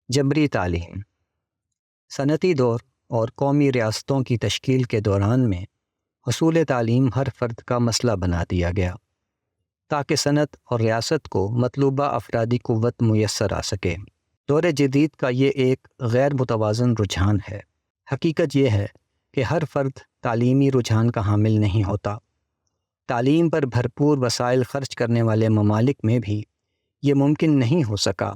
جبری تعلیم۔ صنعتی دور اور قومی ریاستوں کی تشکیل کے دوران میں حصول تعلیم ہر فرد کا مسئلہ بنا دیا گیا تاکہ صنعت اور ریاست کو مطلوبہ افرادی قوت میسر آ سکے۔ دور جدید کا یہ ایک غیر متوازن رجحان ہے۔ حقیقت یہ ہے کہ ہر فرد تعلیمی رجحان کا حامل نہیں ہوتا۔ تعلیم پر بھرپور وسائل خرچ کرنے والے ممالک میں بھی یہ ممکن نہیں ہو سکا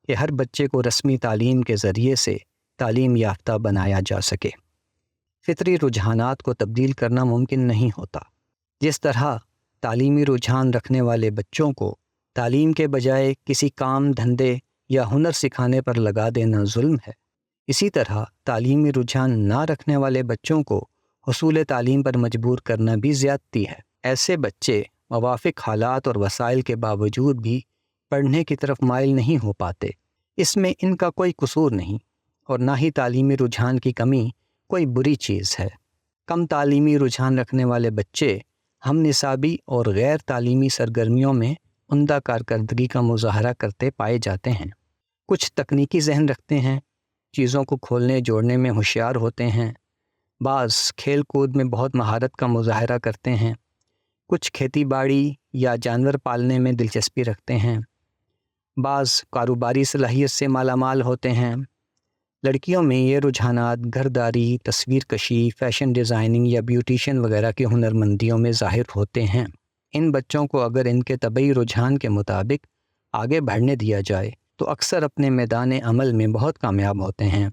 کہ ہر بچے کو رسمی تعلیم کے ذریعے سے تعلیم یافتہ بنایا جا سکے۔ فطری رجحانات کو تبدیل کرنا ممکن نہیں ہوتا۔ جس طرح تعلیمی رجحان رکھنے والے بچوں کو تعلیم کے بجائے کسی کام دھندے یا ہنر سکھانے پر لگا دینا ظلم ہے، اسی طرح تعلیمی رجحان نہ رکھنے والے بچوں کو حصول تعلیم پر مجبور کرنا بھی زیادتی ہے۔ ایسے بچے موافق حالات اور وسائل کے باوجود بھی پڑھنے کی طرف مائل نہیں ہو پاتے۔ اس میں ان کا کوئی قصور نہیں، اور نہ ہی تعلیمی رجحان کی کمی کوئی بری چیز ہے۔ کم تعلیمی رجحان رکھنے والے بچے ہم نصابی اور غیر تعلیمی سرگرمیوں میں عمدہ کارکردگی کا مظاہرہ کرتے پائے جاتے ہیں۔ کچھ تکنیکی ذہن رکھتے ہیں، چیزوں کو کھولنے جوڑنے میں ہوشیار ہوتے ہیں، بعض کھیل کود میں بہت مہارت کا مظاہرہ کرتے ہیں، کچھ کھیتی باڑی یا جانور پالنے میں دلچسپی رکھتے ہیں، بعض کاروباری صلاحیت سے مالا مال ہوتے ہیں۔ لڑکیوں میں یہ رجحانات گھرداری، تصویر کشی، فیشن ڈیزائننگ یا بیوٹیشین وغیرہ کی ہنرمندیوں میں ظاہر ہوتے ہیں۔ ان بچوں کو اگر ان کے طبعی رجحان کے مطابق آگے بڑھنے دیا جائے تو اکثر اپنے میدان عمل میں بہت کامیاب ہوتے ہیں،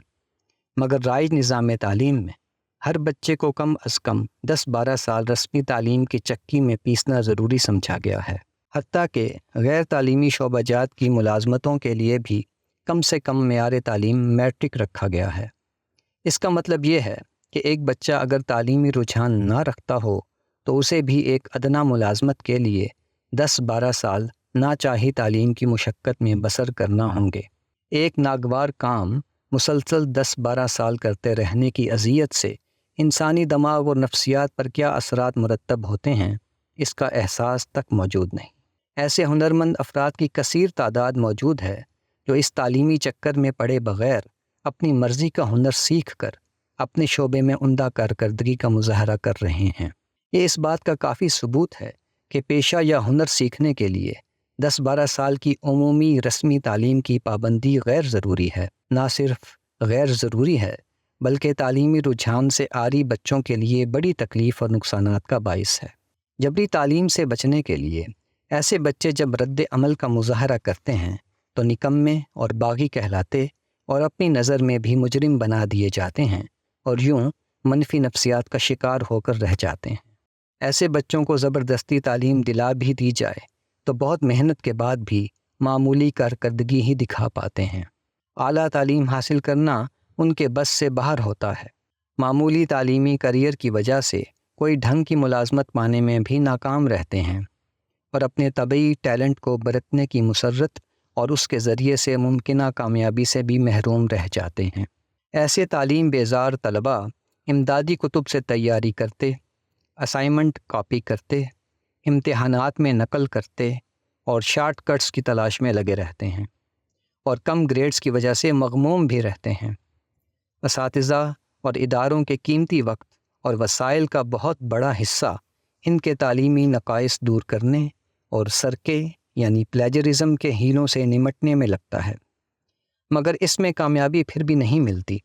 مگر رائج نظام تعلیم میں ہر بچے کو کم از کم 10-12 سال رسمی تعلیم کی چکی میں پیسنا ضروری سمجھا گیا ہے۔ حتیٰ کہ غیر تعلیمی شعبہ جات کی ملازمتوں کے لیے بھی کم سے کم معیار تعلیم میٹرک رکھا گیا ہے۔ اس کا مطلب یہ ہے کہ ایک بچہ اگر تعلیمی رجحان نہ رکھتا ہو تو اسے بھی ایک ادنیٰ ملازمت کے لیے 10-12 سال ناچاہی تعلیم کی مشقت میں بسر کرنا ہوں گے۔ ایک ناگوار کام مسلسل 10-12 سال کرتے رہنے کی اذیت سے انسانی دماغ اور نفسیات پر کیا اثرات مرتب ہوتے ہیں، اس کا احساس تک موجود نہیں۔ ایسے ہنرمند افراد کی کثیر تعداد موجود ہے جو اس تعلیمی چکر میں پڑے بغیر اپنی مرضی کا ہنر سیکھ کر اپنے شعبے میں عمدہ کارکردگی کا مظاہرہ کر رہے ہیں۔ یہ اس بات کا کافی ثبوت ہے کہ پیشہ یا ہنر سیکھنے کے لیے 10-12 سال کی عمومی رسمی تعلیم کی پابندی غیر ضروری ہے۔ نہ صرف غیر ضروری ہے بلکہ تعلیمی رجحان سے عاری بچوں کے لیے بڑی تکلیف اور نقصانات کا باعث ہے۔ جبری تعلیم سے بچنے کے لیے ایسے بچے جب رد عمل کا مظاہرہ کرتے ہیں تو نکمے اور باغی کہلاتے اور اپنی نظر میں بھی مجرم بنا دیے جاتے ہیں اور یوں منفی نفسیات کا شکار ہو کر رہ جاتے ہیں۔ ایسے بچوں کو زبردستی تعلیم دلا بھی دی جائے تو بہت محنت کے بعد بھی معمولی کارکردگی ہی دکھا پاتے ہیں۔ اعلیٰ تعلیم حاصل کرنا ان کے بس سے باہر ہوتا ہے۔ معمولی تعلیمی کیریئر کی وجہ سے کوئی ڈھنگ کی ملازمت پانے میں بھی ناکام رہتے ہیں اور اپنے طبعی ٹیلنٹ کو برتنے کی مسرت اور اس کے ذریعے سے ممکنہ کامیابی سے بھی محروم رہ جاتے ہیں۔ ایسے تعلیم بیزار طلباء امدادی کتب سے تیاری کرتے، اسائنمنٹ کاپی کرتے، امتحانات میں نقل کرتے اور شارٹ کٹس کی تلاش میں لگے رہتے ہیں اور کم گریڈز کی وجہ سے مغموم بھی رہتے ہیں۔ اساتذہ اور اداروں کے قیمتی وقت اور وسائل کا بہت بڑا حصہ ان کے تعلیمی نقائص دور کرنے اور سرقے یعنی پلیجرزم کے ہیلوں سے نمٹنے میں لگتا ہے، مگر اس میں کامیابی پھر بھی نہیں ملتی۔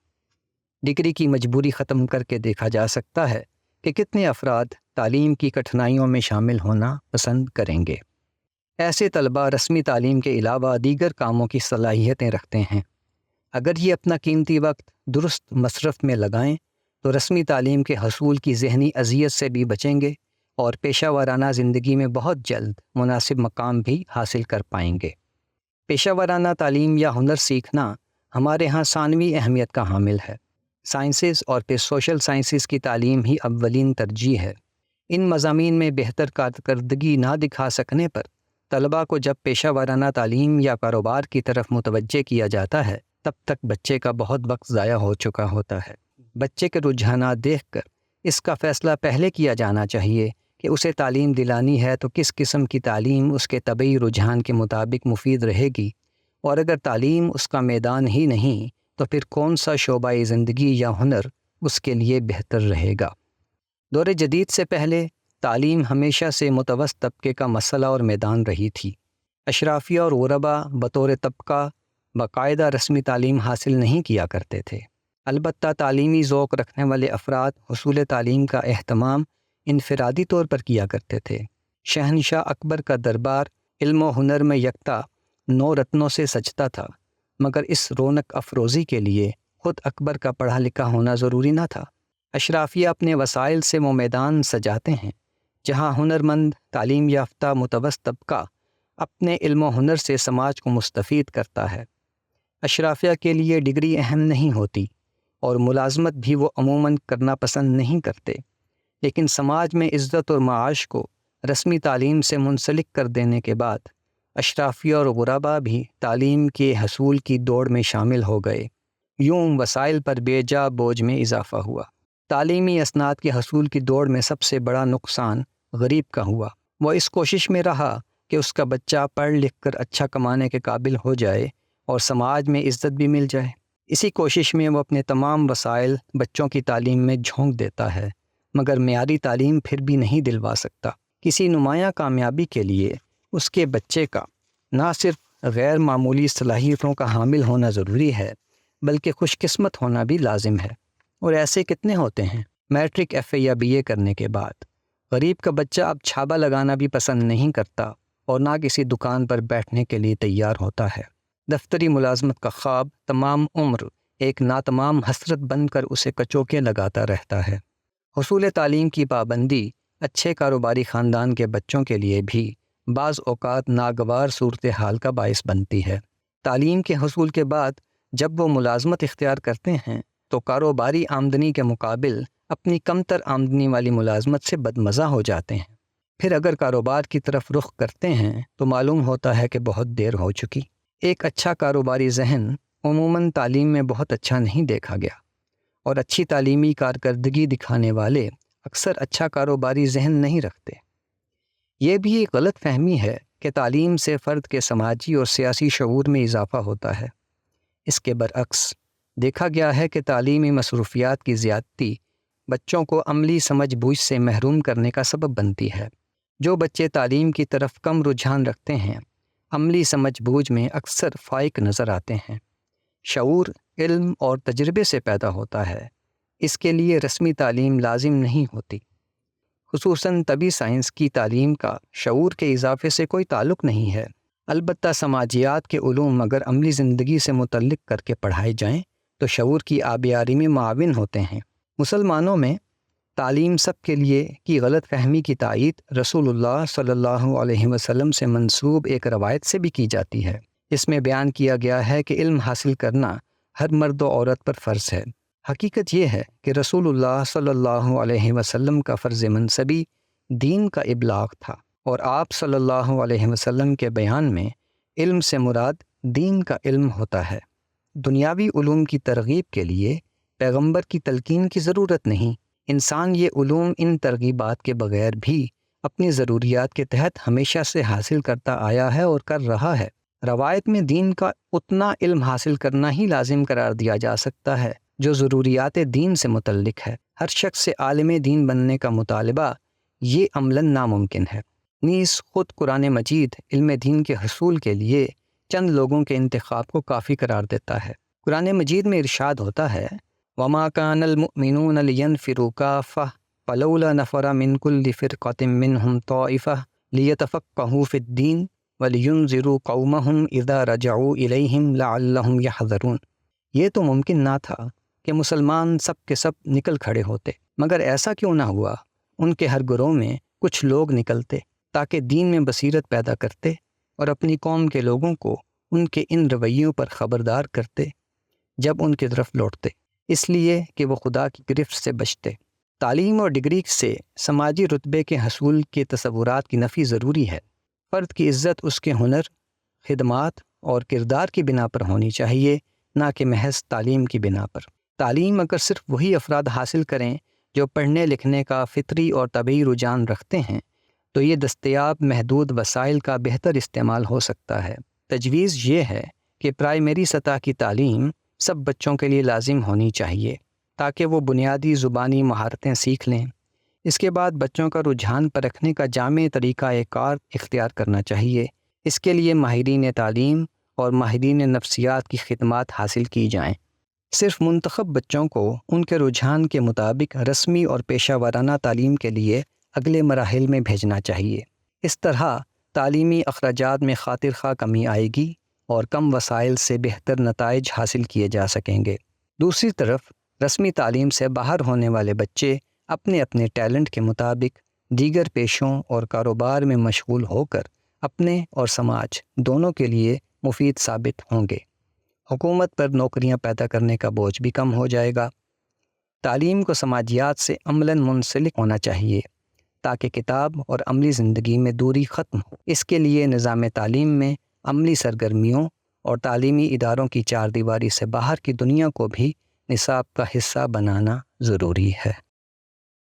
ڈگری کی مجبوری ختم کر کے دیکھا جا سکتا ہے کہ کتنے افراد تعلیم کی کٹھنائیوں میں شامل ہونا پسند کریں گے۔ ایسے طلباء رسمی تعلیم کے علاوہ دیگر کاموں کی صلاحیتیں رکھتے ہیں۔ اگر یہ اپنا قیمتی وقت درست مصرف میں لگائیں تو رسمی تعلیم کے حصول کی ذہنی اذیت سے بھی بچیں گے اور پیشہ ورانہ زندگی میں بہت جلد مناسب مقام بھی حاصل کر پائیں گے۔ پیشہ ورانہ تعلیم یا ہنر سیکھنا ہمارے ہاں ثانوی اہمیت کا حامل ہے۔ سائنسز اور پھر سوشل سائنسز کی تعلیم ہی اولین ترجیح ہے۔ ان مضامین میں بہتر کارکردگی نہ دکھا سکنے پر طلباء کو جب پیشہ ورانہ تعلیم یا کاروبار کی طرف متوجہ کیا جاتا ہے تب تک بچے کا بہت وقت ضائع ہو چکا ہوتا ہے۔ بچے کے رجحانات دیکھ کر اس کا فیصلہ پہلے کیا جانا چاہیے کہ اسے تعلیم دلانی ہے تو کس قسم کی تعلیم اس کے طبعی رجحان کے مطابق مفید رہے گی اور اگر تعلیم اس کا میدان ہی نہیں تو پھر کون سا شعبہ زندگی یا ہنر اس کے لیے بہتر رہے گا؟ دور جدید سے پہلے تعلیم ہمیشہ سے متوسط طبقے کا مسئلہ اور میدان رہی تھی۔ اشرافیہ اور غربا بطور طبقہ باقاعدہ رسمی تعلیم حاصل نہیں کیا کرتے تھے۔ البتہ تعلیمی ذوق رکھنے والے افراد حصول تعلیم کا اہتمام انفرادی طور پر کیا کرتے تھے۔ شہنشاہ اکبر کا دربار علم و ہنر میں یکتا 9 رتنوں سے سجتا تھا، مگر اس رونق افروزی کے لیے خود اکبر کا پڑھا لکھا ہونا ضروری نہ تھا۔ اشرافیہ اپنے وسائل سے وہ میدان سجاتے ہیں جہاں ہنرمند تعلیم یافتہ متوسط طبقہ اپنے علم و ہنر سے سماج کو مستفید کرتا ہے۔ اشرافیہ کے لیے ڈگری اہم نہیں ہوتی اور ملازمت بھی وہ عموماً کرنا پسند نہیں کرتے، لیکن سماج میں عزت اور معاش کو رسمی تعلیم سے منسلک کر دینے کے بعد اشرافیہ اور غربا بھی تعلیم کے حصول کی دوڑ میں شامل ہو گئے۔ یوں وسائل پر بے جا بوجھ میں اضافہ ہوا۔ تعلیمی اسناد کے حصول کی دوڑ میں سب سے بڑا نقصان غریب کا ہوا۔ وہ اس کوشش میں رہا کہ اس کا بچہ پڑھ لکھ کر اچھا کمانے کے قابل ہو جائے اور سماج میں عزت بھی مل جائے۔ اسی کوشش میں وہ اپنے تمام وسائل بچوں کی تعلیم میں جھونک دیتا ہے، مگر معیاری تعلیم پھر بھی نہیں دلوا سکتا۔ کسی نمایاں کامیابی کے لیے اس کے بچے کا نہ صرف غیر معمولی صلاحیتوں کا حامل ہونا ضروری ہے، بلکہ خوش قسمت ہونا بھی لازم ہے۔ اور ایسے کتنے ہوتے ہیں؟ میٹرک FA یا BA کرنے کے بعد غریب کا بچہ اب چھابا لگانا بھی پسند نہیں کرتا اور نہ کسی دکان پر بیٹھنے کے لیے تیار ہوتا ہے۔ دفتری ملازمت کا خواب تمام عمر ایک ناتمام حسرت بن کر اسے کچوکے لگاتا رہتا ہے۔ حصول تعلیم کی پابندی اچھے کاروباری خاندان کے بچوں کے لیے بھی بعض اوقات ناگوار صورتحال کا باعث بنتی ہے۔ تعلیم کے حصول کے بعد جب وہ ملازمت اختیار کرتے ہیں تو کاروباری آمدنی کے مقابل اپنی کمتر آمدنی والی ملازمت سے بدمزہ ہو جاتے ہیں۔ پھر اگر کاروبار کی طرف رخ کرتے ہیں تو معلوم ہوتا ہے کہ بہت دیر ہو چکی۔ ایک اچھا کاروباری ذہن عموماً تعلیم میں بہت اچھا نہیں دیکھا گیا، اور اچھی تعلیمی کارکردگی دکھانے والے اکثر اچھا کاروباری ذہن نہیں رکھتے۔ یہ بھی ایک غلط فہمی ہے کہ تعلیم سے فرد کے سماجی اور سیاسی شعور میں اضافہ ہوتا ہے۔ اس کے برعکس دیکھا گیا ہے کہ تعلیمی مصروفیات کی زیادتی بچوں کو عملی سمجھ بوجھ سے محروم کرنے کا سبب بنتی ہے۔ جو بچے تعلیم کی طرف کم رجحان رکھتے ہیں عملی سمجھ بوجھ میں اکثر فائق نظر آتے ہیں۔ شعور علم اور تجربے سے پیدا ہوتا ہے، اس کے لیے رسمی تعلیم لازم نہیں ہوتی۔ خصوصاً طبی سائنس کی تعلیم کا شعور کے اضافے سے کوئی تعلق نہیں ہے۔ البتہ سماجیات کے علوم اگر عملی زندگی سے متعلق کر کے پڑھائے جائیں تو شعور کی آبیاری میں معاون ہوتے ہیں۔ مسلمانوں میں تعلیم سب کے لیے کی غلط فہمی کی تائید رسول اللہ صلی اللہ علیہ وسلم سے منسوب ایک روایت سے بھی کی جاتی ہے۔ اس میں بیان کیا گیا ہے کہ علم حاصل کرنا ہر مرد و عورت پر فرض ہے۔ حقیقت یہ ہے کہ رسول اللہ صلی اللہ علیہ وسلم کا فرض منصبی دین کا ابلاغ تھا، اور آپ صلی اللہ علیہ وسلم کے بیان میں علم سے مراد دین کا علم ہوتا ہے۔ دنیاوی علوم کی ترغیب کے لیے پیغمبر کی تلقین کی ضرورت نہیں۔ انسان یہ علوم ان ترغیبات کے بغیر بھی اپنی ضروریات کے تحت ہمیشہ سے حاصل کرتا آیا ہے اور کر رہا ہے۔ روایت میں دین کا اتنا علم حاصل کرنا ہی لازم قرار دیا جا سکتا ہے جو ضروریات دین سے متعلق ہے۔ ہر شخص سے عالم دین بننے کا مطالبہ یہ عملاً ناممکن ہے۔ نیز خود قرآن مجید علم دین کے حصول کے لیے چند لوگوں کے انتخاب کو کافی قرار دیتا ہے۔ قرآن مجید میں ارشاد ہوتا ہے وَمَا كَانَ الْمُؤْمِنُونَ لِيَنْفِرُوا كَافَّةً فَلَوْلَا نَفَرَ مِنْ كُلِّ فِرْقَةٍ مِّنْهُمْ طَائِفَةٌ لِيَتَفَقَّهُوا فِي الدِّينِ وَلِيُنذِرُوا قَوْمَهُمْ إِذَا رَجَعُوا إِلَيْهِمْ لَعَلَّهُمْ يَحْذَرُونَ۔ یہ تو ممکن نہ تھا کہ مسلمان سب کے سب نکل کھڑے ہوتے، مگر ایسا کیوں نہ ہوا؟ ان کے ہر گروہ میں کچھ لوگ نکلتے تاکہ دین میں بصیرت پیدا کرتے اور اپنی قوم کے لوگوں کو ان کے ان رویوں پر خبردار کرتے جب ان کی طرف لوٹتے، اس لیے کہ وہ خدا کی گرفت سے بچتے۔ تعلیم اور ڈگری سے سماجی رتبے کے حصول کے تصورات کی نفی ضروری ہے۔ فرد کی عزت اس کے ہنر، خدمات اور کردار کی بنا پر ہونی چاہیے، نہ کہ محض تعلیم کی بنا پر۔ تعلیم اگر صرف وہی افراد حاصل کریں جو پڑھنے لکھنے کا فطری اور طبعی رجحان رکھتے ہیں تو یہ دستیاب محدود وسائل کا بہتر استعمال ہو سکتا ہے۔ تجویز یہ ہے کہ پرائمری سطح کی تعلیم سب بچوں کے لیے لازم ہونی چاہیے تاکہ وہ بنیادی زبانی مہارتیں سیکھ لیں۔ اس کے بعد بچوں کا رجحان پرکھنے کا جامع طریقہ کار اختیار کرنا چاہیے۔ اس کے لیے ماہرین تعلیم اور ماہرین نفسیات کی خدمات حاصل کی جائیں۔ صرف منتخب بچوں کو ان کے رجحان کے مطابق رسمی اور پیشہ ورانہ تعلیم کے لیے اگلے مراحل میں بھیجنا چاہیے۔ اس طرح تعلیمی اخراجات میں خاطر خواہ کمی آئے گی اور کم وسائل سے بہتر نتائج حاصل کیے جا سکیں گے۔ دوسری طرف رسمی تعلیم سے باہر ہونے والے بچے اپنے اپنے ٹیلنٹ کے مطابق دیگر پیشوں اور کاروبار میں مشغول ہو کر اپنے اور سماج دونوں کے لیے مفید ثابت ہوں گے۔ حکومت پر نوکریاں پیدا کرنے کا بوجھ بھی کم ہو جائے گا۔ تعلیم کو سماجیات سے عملاً منسلک ہونا چاہیے تاکہ کتاب اور عملی زندگی میں دوری ختم ہو۔ اس کے لیے نظام تعلیم میں عملی سرگرمیوں اور تعلیمی اداروں کی چار دیواری سے باہر کی دنیا کو بھی نصاب کا حصہ بنانا ضروری ہے۔